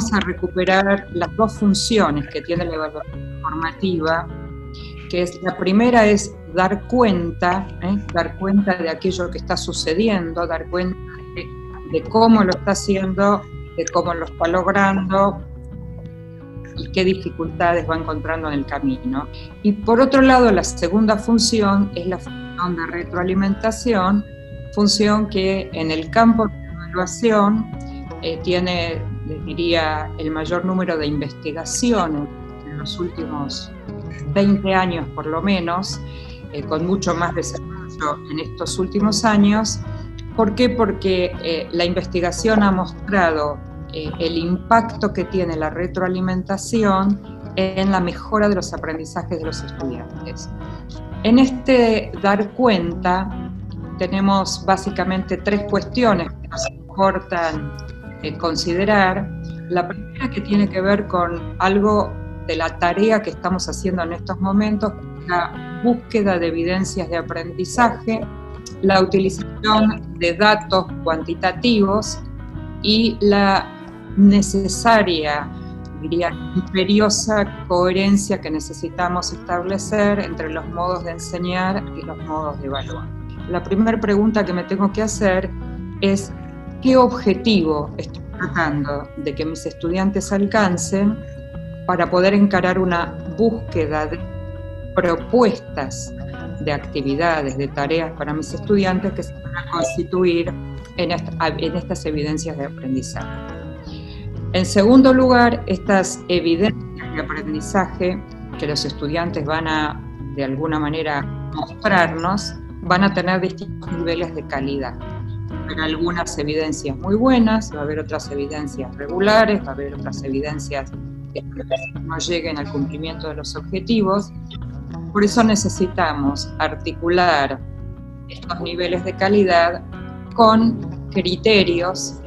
vamos a recuperar las dos funciones que tiene la evaluación formativa, que es, la primera es dar cuenta de aquello que está sucediendo, dar cuenta de cómo lo está haciendo, de cómo lo está logrando y qué dificultades va encontrando en el camino. Y por otro lado, la segunda función es la función de retroalimentación, función que en el campo de la evaluación tiene, diría, el mayor número de investigaciones en los últimos 20 años por lo menos, con mucho más desarrollo en estos últimos años. ¿Por qué? Porque la investigación ha mostrado el impacto que tiene la retroalimentación en la mejora de los aprendizajes de los estudiantes. En este dar cuenta tenemos básicamente tres cuestiones que nos importan considerar. La primera, que tiene que ver con algo de la tarea que estamos haciendo en estos momentos, la búsqueda de evidencias de aprendizaje, la utilización de datos cuantitativos y la necesaria, diría, imperiosa coherencia que necesitamos establecer entre los modos de enseñar y los modos de evaluar. La primera pregunta que me tengo que hacer es: ¿qué objetivo estoy tratando de que mis estudiantes alcancen para poder encarar una búsqueda de propuestas de actividades, de tareas para mis estudiantes que se van a constituir en estas evidencias de aprendizaje? En segundo lugar, estas evidencias de aprendizaje que los estudiantes van a, de alguna manera, mostrarnos, van a tener distintos niveles de calidad. Va a haber algunas evidencias muy buenas, va a haber otras evidencias regulares, va a haber otras evidencias que no lleguen al cumplimiento de los objetivos. Por eso necesitamos articular estos niveles de calidad con criterios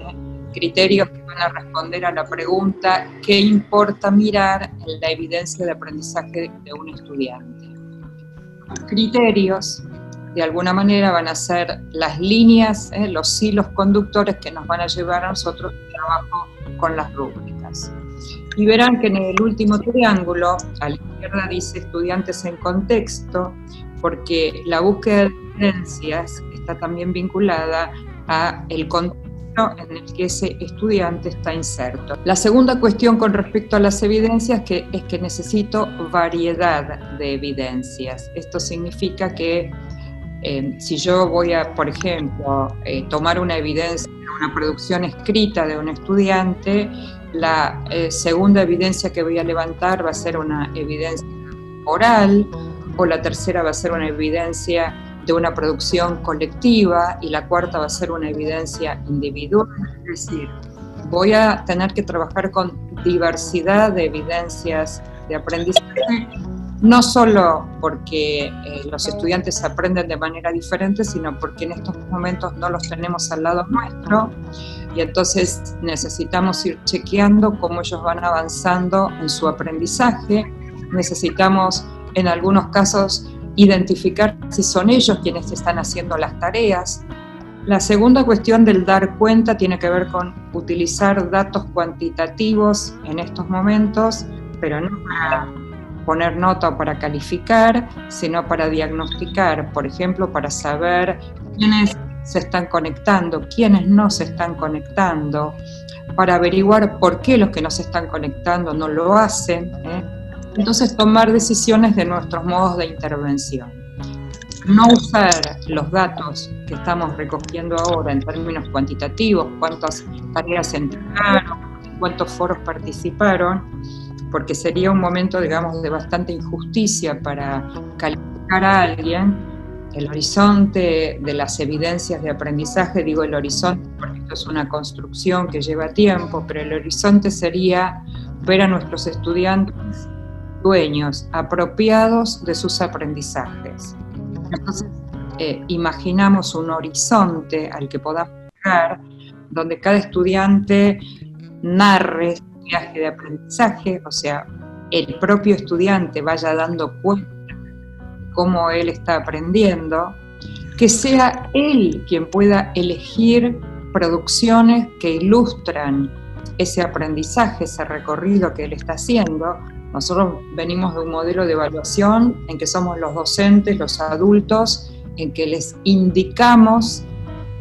que van a responder a la pregunta: ¿qué importa mirar en la evidencia de aprendizaje de un estudiante? Los criterios, de alguna manera, van a ser las líneas, los hilos conductores que nos van a llevar a nosotros al trabajo con las rúbricas. Y verán que en el último triángulo, a la izquierda dice estudiantes en contexto, porque la búsqueda de evidencias está también vinculada a el contexto en el que ese estudiante está inserto. La segunda cuestión con respecto a las evidencias es que necesito variedad de evidencias. Esto significa que si yo voy a, por ejemplo, tomar una evidencia, una producción escrita de un estudiante, la segunda evidencia que voy a levantar va a ser una evidencia oral, o la tercera va a ser una evidencia de una producción colectiva, y la cuarta va a ser una evidencia individual. Es decir, voy a tener que trabajar con diversidad de evidencias de aprendizaje, no solo porque los estudiantes aprenden de manera diferente, sino porque en estos momentos no los tenemos al lado nuestro, y entonces necesitamos ir chequeando cómo ellos van avanzando en su aprendizaje. Necesitamos, en algunos casos, identificar si son ellos quienes están haciendo las tareas. La segunda cuestión del dar cuenta tiene que ver con utilizar datos cuantitativos en estos momentos, pero no para poner nota o para calificar, sino para diagnosticar, por ejemplo, para saber quiénes se están conectando, quiénes no se están conectando, para averiguar por qué los que no se están conectando no lo hacen. Entonces, tomar decisiones de nuestros modos de intervención. No usar los datos que estamos recogiendo ahora en términos cuantitativos, cuántas tareas se entregaron, cuántos foros participaron, porque sería un momento, digamos, de bastante injusticia para calificar a alguien. El horizonte de las evidencias de aprendizaje, digo el horizonte porque esto es una construcción que lleva tiempo, pero el horizonte sería ver a nuestros estudiantes dueños, apropiados de sus aprendizajes. Entonces, imaginamos un horizonte al que podamos llegar, donde cada estudiante narre su viaje de aprendizaje, o sea, el propio estudiante vaya dando cuenta de cómo él está aprendiendo, que sea él quien pueda elegir producciones que ilustran ese aprendizaje, ese recorrido que él está haciendo. Nosotros venimos de un modelo de evaluación en que somos los docentes, los adultos, en que les indicamos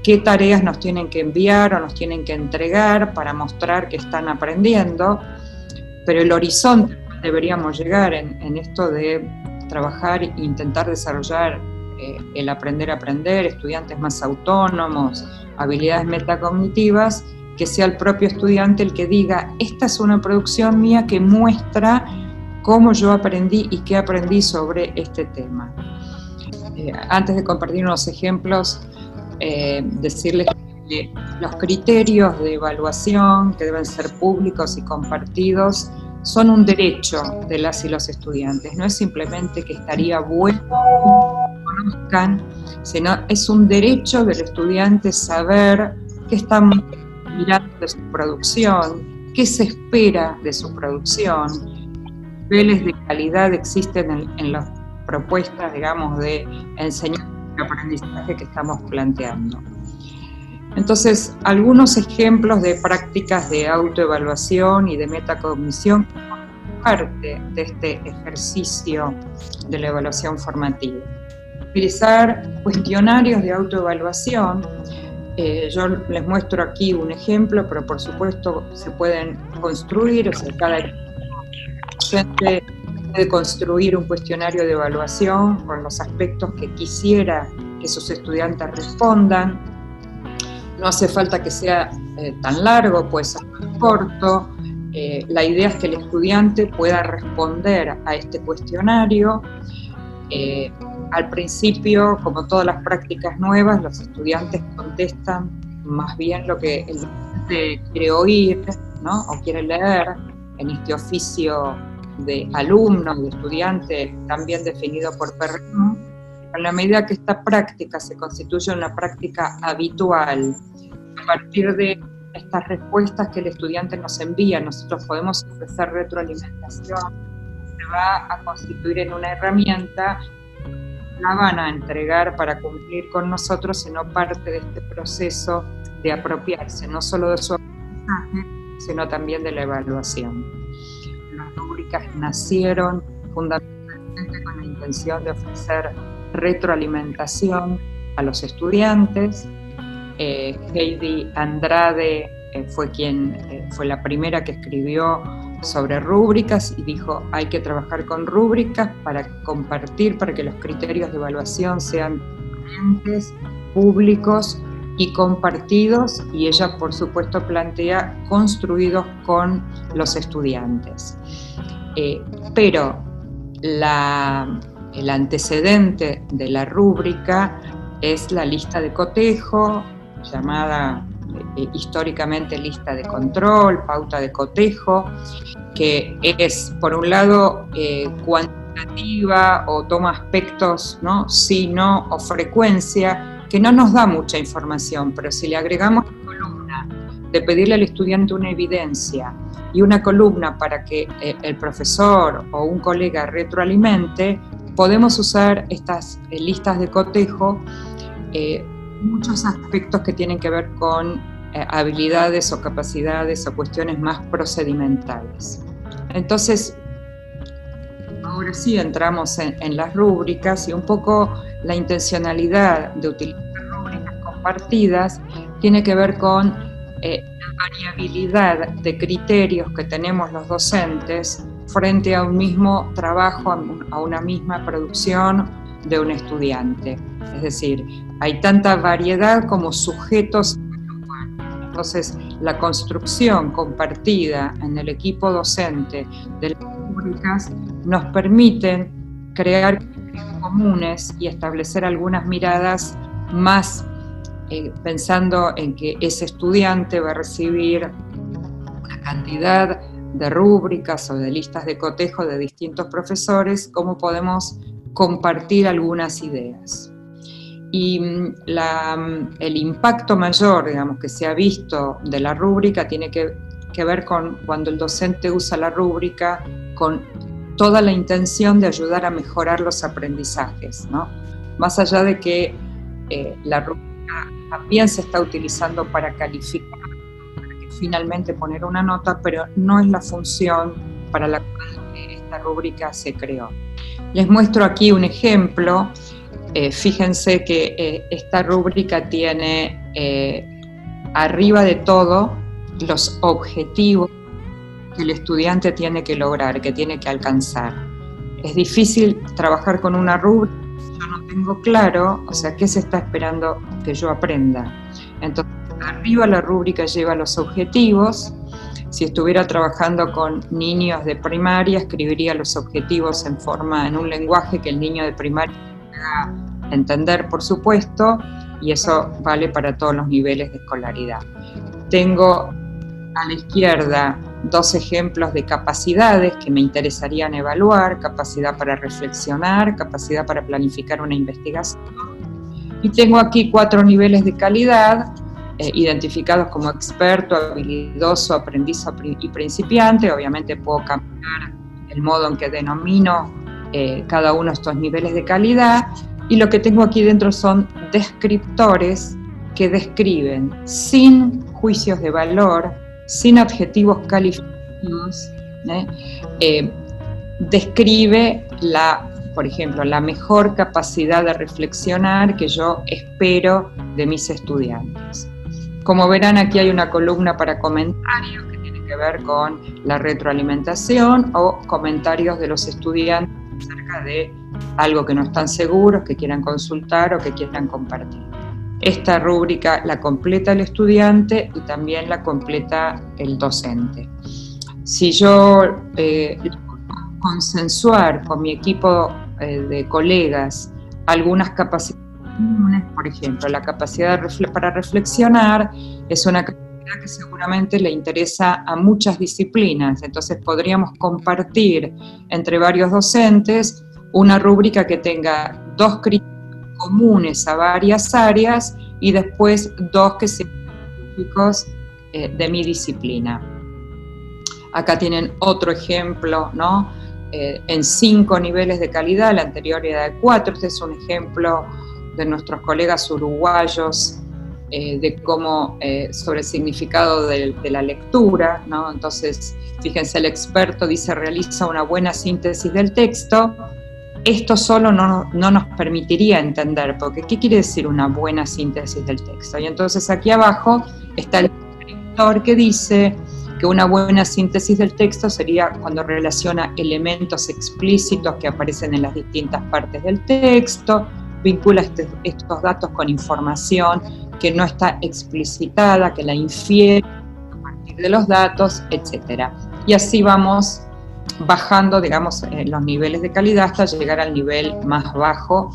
qué tareas nos tienen que enviar o nos tienen que entregar para mostrar que están aprendiendo, pero el horizonte deberíamos llegar en esto de trabajar e intentar desarrollar el aprender a aprender, estudiantes más autónomos, habilidades metacognitivas, que sea el propio estudiante el que diga, esta es una producción mía que muestra cómo yo aprendí y qué aprendí sobre este tema. Antes de compartir unos ejemplos, decirles que los criterios de evaluación, que deben ser públicos y compartidos, son un derecho de las y los estudiantes. No es simplemente que estaría bueno que conozcan, sino es un derecho del estudiante saber qué estamos mirando de su producción, qué se espera de su producción, qué niveles de calidad existen en las propuestas, digamos, de enseñanza y aprendizaje que estamos planteando. Entonces, algunos ejemplos de prácticas de autoevaluación y de metacognición como parte de este ejercicio de la evaluación formativa. Utilizar cuestionarios de autoevaluación. Yo les muestro aquí un ejemplo, pero por supuesto se pueden construir, o sea, cada docente puede construir un cuestionario de evaluación con los aspectos que quisiera que sus estudiantes respondan. No hace falta que sea tan largo, puede ser más corto. La idea es que el estudiante pueda responder a este cuestionario. Al principio, como todas las prácticas nuevas, los estudiantes contestan más bien lo que el docente quiere oír, ¿no? O quiere leer en este oficio de alumno, de estudiante, también definido por Perrin. En la medida que esta práctica se constituye una práctica habitual, a partir de estas respuestas que el estudiante nos envía, nosotros podemos ofrecer retroalimentación, se va a constituir en una herramienta, la van a entregar para cumplir con nosotros, sino parte de este proceso de apropiarse, no solo de su aprendizaje, sino también de la evaluación. Las rúbricas nacieron fundamentalmente con la intención de ofrecer retroalimentación a los estudiantes. Heidi Andrade fue la primera que escribió sobre rúbricas y dijo hay que trabajar con rúbricas para compartir, para que los criterios de evaluación sean transparentes, públicos y compartidos, y ella por supuesto plantea construidos con los estudiantes. Pero el antecedente de la rúbrica es la lista de cotejo, llamada históricamente lista de control, pauta de cotejo, que es, por un lado, cuantitativa o toma aspectos, ¿no? Sí, no, o frecuencia, que no nos da mucha información, pero si le agregamos la columna de pedirle al estudiante una evidencia y una columna para que el profesor o un colega retroalimente, podemos usar estas listas de cotejo, muchos aspectos que tienen que ver con habilidades o capacidades o cuestiones más procedimentales. Entonces, ahora sí entramos en las rúbricas, y un poco la intencionalidad de utilizar rúbricas compartidas tiene que ver con la variabilidad de criterios que tenemos los docentes frente a un mismo trabajo, a una misma producción de un estudiante. Es decir, hay tanta variedad como sujetos. Entonces, la construcción compartida en el equipo docente de las rúbricas nos permiten crear criterios comunes y establecer algunas miradas más pensando en que ese estudiante va a recibir una cantidad de rúbricas o de listas de cotejo de distintos profesores, cómo podemos compartir algunas ideas. Y el impacto mayor, digamos, que se ha visto de la rúbrica tiene que ver con cuando el docente usa la rúbrica con toda la intención de ayudar a mejorar los aprendizajes, ¿no? Más allá de que la rúbrica también se está utilizando para calificar, para que finalmente poner una nota, pero no es la función para la cual esta rúbrica se creó. Les muestro aquí un ejemplo. Fíjense que esta rúbrica tiene arriba de todo los objetivos que el estudiante tiene que lograr, que tiene que alcanzar. Es difícil trabajar con una rúbrica, yo no tengo claro, o sea, qué se está esperando que yo aprenda. Entonces, arriba la rúbrica lleva los objetivos. Si estuviera trabajando con niños de primaria, escribiría los objetivos en un lenguaje que el niño de primaria pueda entender, por supuesto, y eso vale para todos los niveles de escolaridad. Tengo a la izquierda 2 ejemplos de capacidades que me interesarían evaluar: capacidad para reflexionar, capacidad para planificar una investigación. Y tengo aquí 4 niveles de calidad, identificados como experto, habilidoso, aprendiz y principiante. Obviamente puedo cambiar el modo en que denomino cada uno de estos niveles de calidad. Y lo que tengo aquí dentro son descriptores que describen, sin juicios de valor, sin adjetivos calificativos, describe por ejemplo, la mejor capacidad de reflexionar que yo espero de mis estudiantes. Como verán, aquí hay una columna para comentarios que tiene que ver con la retroalimentación o comentarios de los estudiantes acerca de algo que no están seguros, que quieran consultar o que quieran compartir. Esta rúbrica la completa el estudiante y también la completa el docente. Si yo consensuar con mi equipo de colegas algunas capacidades comunes, por ejemplo, la capacidad para reflexionar es una capacidad que seguramente le interesa a muchas disciplinas, entonces podríamos compartir entre varios docentes una rúbrica que tenga 2 criterios comunes a varias áreas y después 2 que sean específicos de mi disciplina. Acá tienen otro ejemplo, ¿no? En 5 niveles de calidad, la anterior era de 4. Este es un ejemplo de nuestros colegas uruguayos de cómo, sobre el significado de la lectura, ¿no? Entonces, fíjense, el experto dice: realiza una buena síntesis del texto. Esto solo no nos permitiría entender, porque ¿qué quiere decir una buena síntesis del texto? Y entonces aquí abajo está el descriptor que dice que una buena síntesis del texto sería cuando relaciona elementos explícitos que aparecen en las distintas partes del texto, vincula estos datos con información que no está explicitada, que la infiere a partir de los datos, etc. Y así vamos bajando, digamos, los niveles de calidad hasta llegar al nivel más bajo,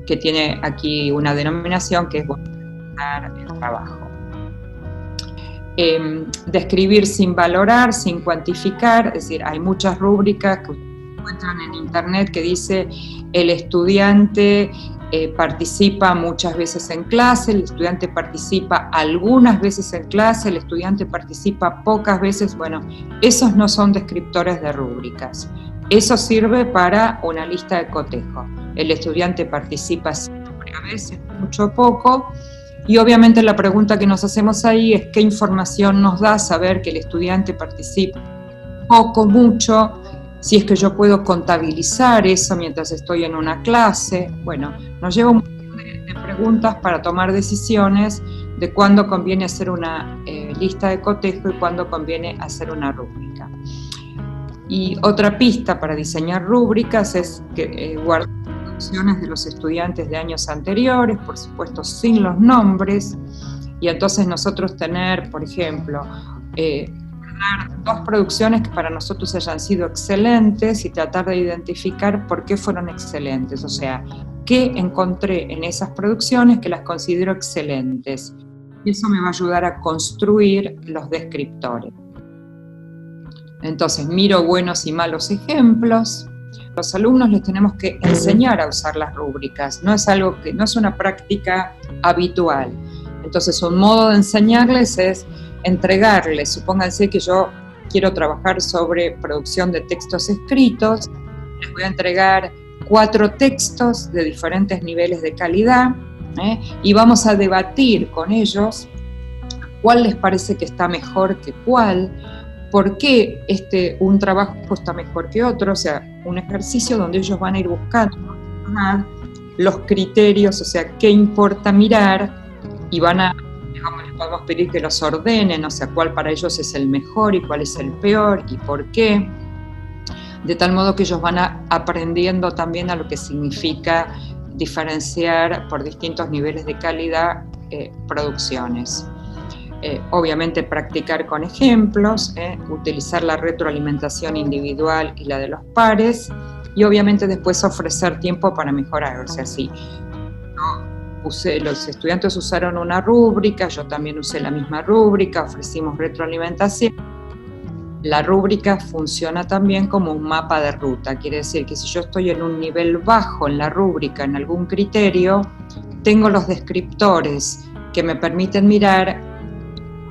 que tiene aquí una denominación que es valorar el trabajo. Describir sin valorar, sin cuantificar, es decir, hay muchas rúbricas que encuentran en internet que dice: el estudiante participa muchas veces en clase, el estudiante participa algunas veces en clase, el estudiante participa pocas veces. Bueno, esos no son descriptores de rúbricas. Eso sirve para una lista de cotejo. El estudiante participa siempre, a veces, mucho o poco. Y obviamente la pregunta que nos hacemos ahí es: ¿qué información nos da saber que el estudiante participa poco, mucho? Si es que yo puedo contabilizar eso mientras estoy en una clase. Bueno, nos lleva un montón de preguntas para tomar decisiones de cuándo conviene hacer una lista de cotejo y cuándo conviene hacer una rúbrica. Y otra pista para diseñar rúbricas es que guardar producciones de los estudiantes de años anteriores, por supuesto sin los nombres, y entonces nosotros tener, por ejemplo, 2 producciones que para nosotros hayan sido excelentes y tratar de identificar por qué fueron excelentes, o sea, qué encontré en esas producciones que las considero excelentes. Y eso me va a ayudar a construir los descriptores. Entonces, miro buenos y malos ejemplos. Los alumnos les tenemos que enseñar a usar las rúbricas, no es algo que no es una práctica habitual. Entonces, un modo de enseñarles es entregarles, supónganse que yo quiero trabajar sobre producción de textos escritos, les voy a entregar 4 textos de diferentes niveles de calidad, y vamos a debatir con ellos cuál les parece que está mejor que cuál, por qué un trabajo está mejor que otro, o sea, un ejercicio donde ellos van a ir buscando los criterios, o sea, qué importa mirar, y van a, digamos, les podemos pedir que los ordenen, o sea, cuál para ellos es el mejor y cuál es el peor y por qué, de tal modo que ellos van aprendiendo también a lo que significa diferenciar por distintos niveles de calidad producciones. Obviamente practicar con ejemplos, utilizar la retroalimentación individual y la de los pares, y obviamente después ofrecer tiempo para mejorar. O sea, si los estudiantes usaron una rúbrica, yo también usé la misma rúbrica, ofrecimos retroalimentación. La rúbrica funciona también como un mapa de ruta, quiere decir que si yo estoy en un nivel bajo en la rúbrica, en algún criterio, tengo los descriptores que me permiten mirar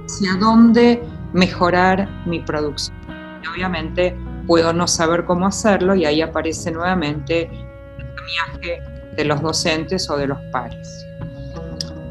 hacia dónde mejorar mi producción. Y obviamente puedo no saber cómo hacerlo y ahí aparece nuevamente el viaje de los docentes o de los pares.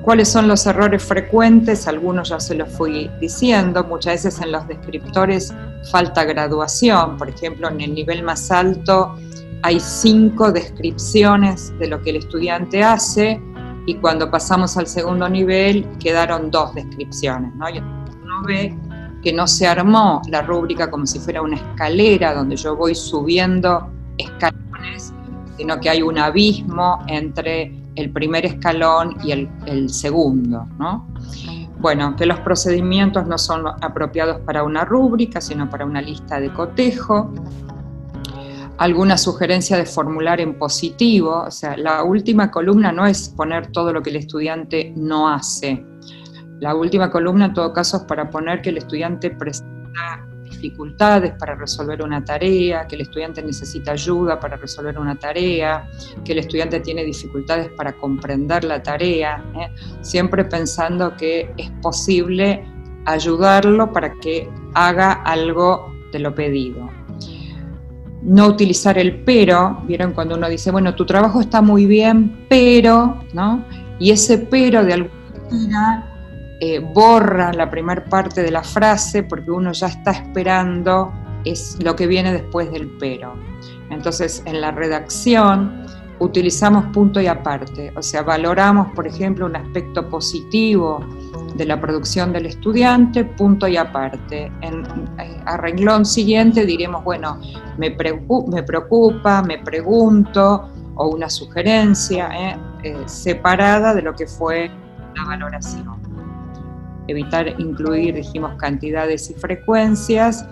¿Cuáles son los errores frecuentes? Algunos ya se los fui diciendo. Muchas veces en los descriptores falta graduación. Por ejemplo, en el nivel más alto hay 5 descripciones de lo que el estudiante hace, y cuando pasamos al segundo nivel quedaron 2 descripciones, ¿no? Y uno ve que no se armó la rúbrica como si fuera una escalera donde yo voy subiendo escalones, sino que hay un abismo entre el primer escalón y el segundo, ¿no? Bueno, que los procedimientos no son apropiados para una rúbrica, sino para una lista de cotejo. Alguna sugerencia de formular en positivo, o sea, la última columna no es poner todo lo que el estudiante no hace. La última columna en todo caso es para poner que el estudiante presenta dificultades para resolver una tarea, que el estudiante necesita ayuda para resolver una tarea, que el estudiante tiene dificultades para comprender la tarea, siempre pensando que es posible ayudarlo para que haga algo de lo pedido. No utilizar el pero, ¿vieron? Cuando uno dice, bueno, tu trabajo está muy bien, pero, ¿no? Y ese pero de alguna manera borra la primera parte de la frase porque uno ya está esperando es lo que viene después del pero. Entonces, en la redacción utilizamos punto y aparte, o sea, valoramos, por ejemplo, un aspecto positivo de la producción del estudiante, punto y aparte. A renglón siguiente diremos, bueno, me preocupa, me pregunto, o una sugerencia separada de lo que fue la valoración. Evitar incluir, dijimos, cantidades y frecuencias,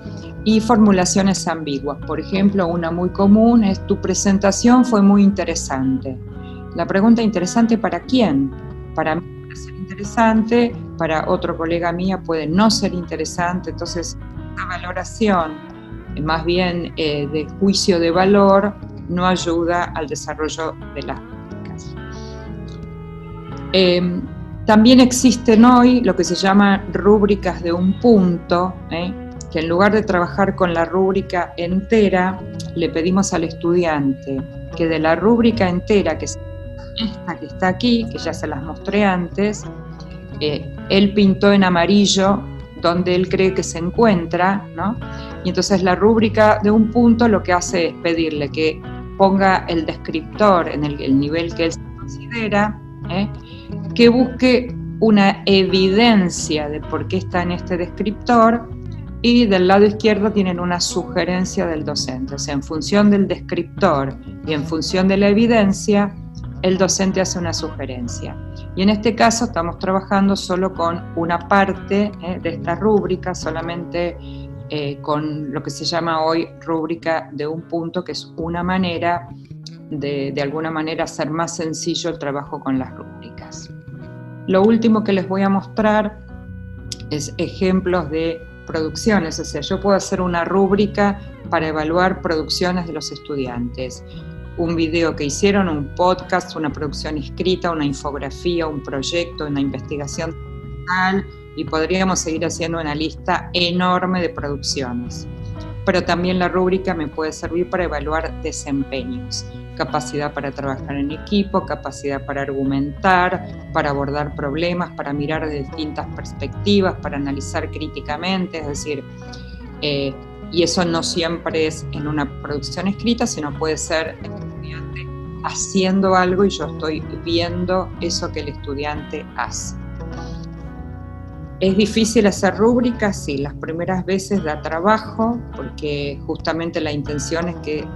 y formulaciones ambiguas. Por ejemplo, una muy común es: tu presentación fue muy interesante. La pregunta: ¿interesante para quién? Para mí puede ser interesante, para otro colega mía puede no ser interesante. Entonces, la valoración, más bien de juicio de valor, no ayuda al desarrollo de las prácticas. También existen hoy lo que se llama rúbricas de un punto, que en lugar de trabajar con la rúbrica entera, le pedimos al estudiante que de la rúbrica entera, que es esta que está aquí, que ya se las mostré antes, él pintó en amarillo donde él cree que se encuentra, ¿no? Y entonces la rúbrica de un punto lo que hace es pedirle que ponga el descriptor en el nivel que él se considera, que busque una evidencia de por qué está en este descriptor, y del lado izquierdo tienen una sugerencia del docente. O sea, en función del descriptor y en función de la evidencia, el docente hace una sugerencia. Y en este caso estamos trabajando solo con una parte de esta rúbrica, solamente con lo que se llama hoy rúbrica de un punto, que es una manera de alguna manera hacer más sencillo el trabajo con las rúbricas. Lo último que les voy a mostrar es ejemplos de producciones, o sea, yo puedo hacer una rúbrica para evaluar producciones de los estudiantes. Un video que hicieron, un podcast, una producción escrita, una infografía, un proyecto, una investigación digital, y podríamos seguir haciendo una lista enorme de producciones. Pero también la rúbrica me puede servir para evaluar desempeños. capacidad para trabajar en equipo, capacidad para argumentar, para abordar problemas, para mirar de distintas perspectivas, para analizar críticamente, es decir, y eso no siempre es en una producción escrita, sino puede ser el estudiante haciendo algo y yo estoy viendo eso que el estudiante hace. ¿Es difícil hacer rúbricas? Sí, las primeras veces da trabajo, porque justamente la intención es que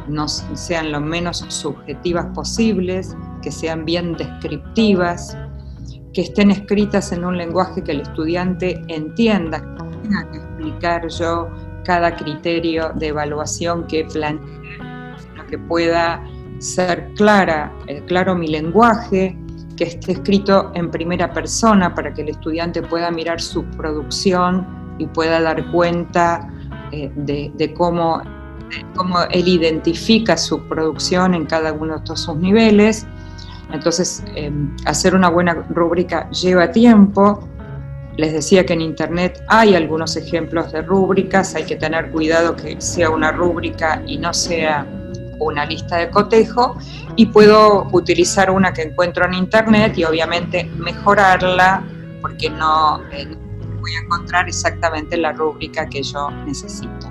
no sean lo menos subjetivas posibles, que sean bien descriptivas, que estén escritas en un lenguaje que el estudiante entienda, que no tenga que explicar yo cada criterio de evaluación que plantee, sino que pueda ser claro mi lenguaje, que esté escrito en primera persona para que el estudiante pueda mirar su producción y pueda dar cuenta de cómo él identifica su producción en cada uno de estos sus niveles. Entonces, hacer una buena rúbrica lleva tiempo. Les decía que en internet hay algunos ejemplos de rúbricas, hay que tener cuidado que sea una rúbrica y no sea una lista de cotejo, y puedo utilizar una que encuentro en internet y obviamente mejorarla porque no voy a encontrar exactamente la rúbrica que yo necesito.